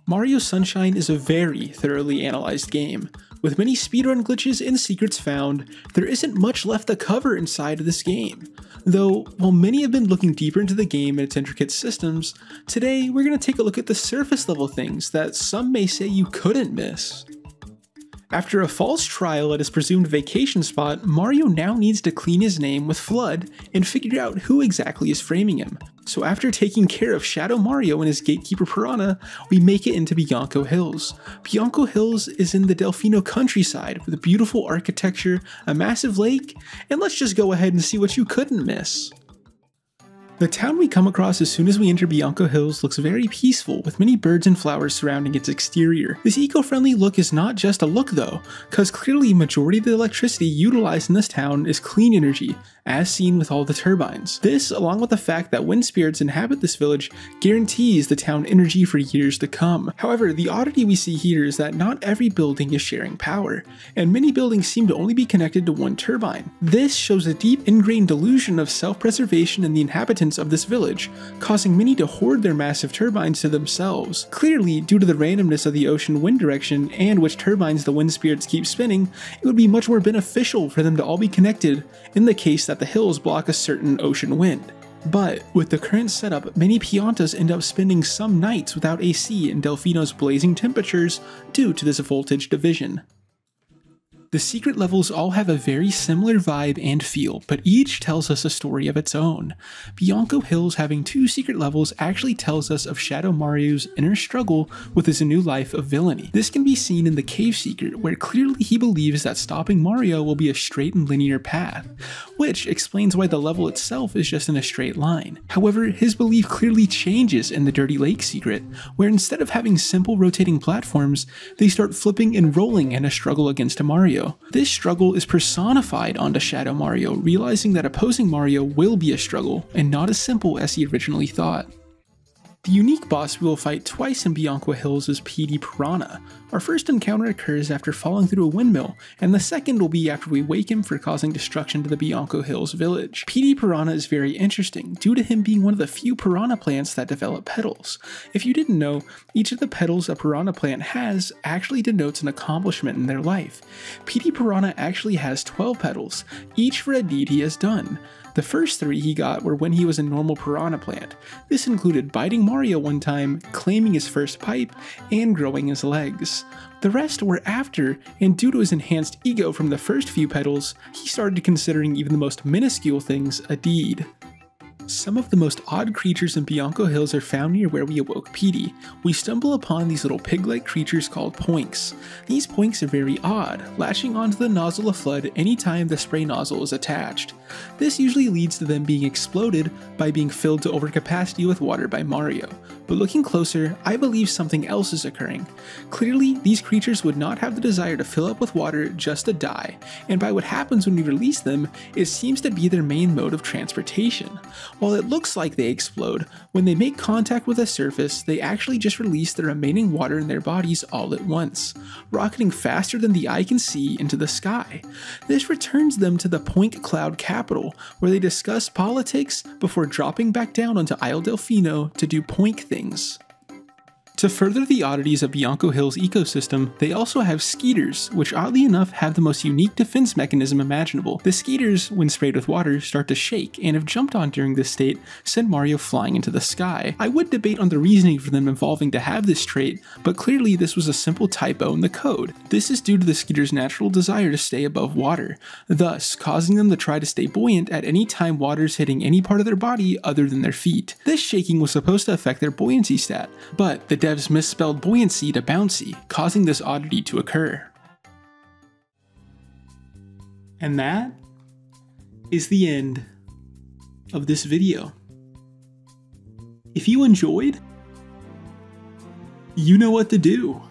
Mario Sunshine is a very thoroughly analyzed game. With many speedrun glitches and secrets found, there isn't much left to cover inside of this game. Though, while many have been looking deeper into the game and its intricate systems, today we're going to take a look at the surface level things that some may say you couldn't miss. After a false trial at his presumed vacation spot, Mario now needs to clean his name with FLUDD and figure out who exactly is framing him. So after taking care of Shadow Mario and his gatekeeper Piranha, we make it into Bianco Hills. Bianco Hills is in the Delfino countryside with beautiful architecture, a massive lake, and let's just go ahead and see what you couldn't miss. The town we come across as soon as we enter Bianco Hills looks very peaceful, with many birds and flowers surrounding its exterior. This eco-friendly look is not just a look though, cause clearly majority of the electricity utilized in this town is clean energy, as seen with all the turbines. This, along with the fact that wind spirits inhabit this village, guarantees the town energy for years to come. However, the oddity we see here is that not every building is sharing power, and many buildings seem to only be connected to one turbine. This shows a deep ingrained delusion of self-preservation in the inhabitants of this village, causing many to hoard their massive turbines to themselves. Clearly, due to the randomness of the ocean wind direction and which turbines the wind spirits keep spinning, it would be much more beneficial for them to all be connected in the case that the hills block a certain ocean wind. But with the current setup, many Piantas end up spending some nights without AC in Delfino's blazing temperatures due to this voltage division. The secret levels all have a very similar vibe and feel, but each tells us a story of its own. Bianco Hills having 2 secret levels actually tells us of Shadow Mario's inner struggle with his new life of villainy. This can be seen in the cave secret, where clearly he believes that stopping Mario will be a straight and linear path, which explains why the level itself is just in a straight line. However, his belief clearly changes in the Dirty Lake secret, where instead of having simple rotating platforms, they start flipping and rolling in a struggle against Mario. This struggle is personified onto Shadow Mario, realizing that opposing Mario will be a struggle, and not as simple as he originally thought. The unique boss we will fight twice in Bianco Hills is PD Piranha. Our first encounter occurs after falling through a windmill, and the second will be after we wake him for causing destruction to the Bianco Hills village. PD Piranha is very interesting, due to him being one of the few piranha plants that develop petals. If you didn't know, each of the petals a piranha plant has actually denotes an accomplishment in their life. PD Piranha actually has 12 petals, each for a deed he has done. The first 3 he got were when he was a normal piranha plant. This included biting Mario one time, claiming his first pipe, and growing his legs. The rest were after, and due to his enhanced ego from the first few petals, he started considering even the most minuscule things a deed. Some of the most odd creatures in Bianco Hills are found near where we awoke PD. We stumble upon these little pig-like creatures called poinks. These poinks are very odd, latching onto the nozzle of FLUDD anytime the spray nozzle is attached. This usually leads to them being exploded by being filled to overcapacity with water by Mario. But looking closer, I believe something else is occurring. Clearly, these creatures would not have the desire to fill up with water just to die, and by what happens when we release them, it seems to be their main mode of transportation. While it looks like they explode, when they make contact with a surface, they actually just release the remaining water in their bodies all at once, rocketing faster than the eye can see into the sky. This returns them to the Point Cloud capital, where they discuss politics before dropping back down onto Isle Delfino to do Poink things. To further the oddities of Bianco Hills' ecosystem, they also have skeeters, which oddly enough have the most unique defense mechanism imaginable. The skeeters, when sprayed with water, start to shake, and if jumped on during this state, send Mario flying into the sky. I would debate on the reasoning for them evolving to have this trait, but clearly this was a simple typo in the code. This is due to the skeeter's natural desire to stay above water, thus causing them to try to stay buoyant at any time water is hitting any part of their body other than their feet. This shaking was supposed to affect their buoyancy stat, but the devs misspelled buoyancy to bouncy, causing this oddity to occur. And that is the end of this video. If you enjoyed, you know what to do.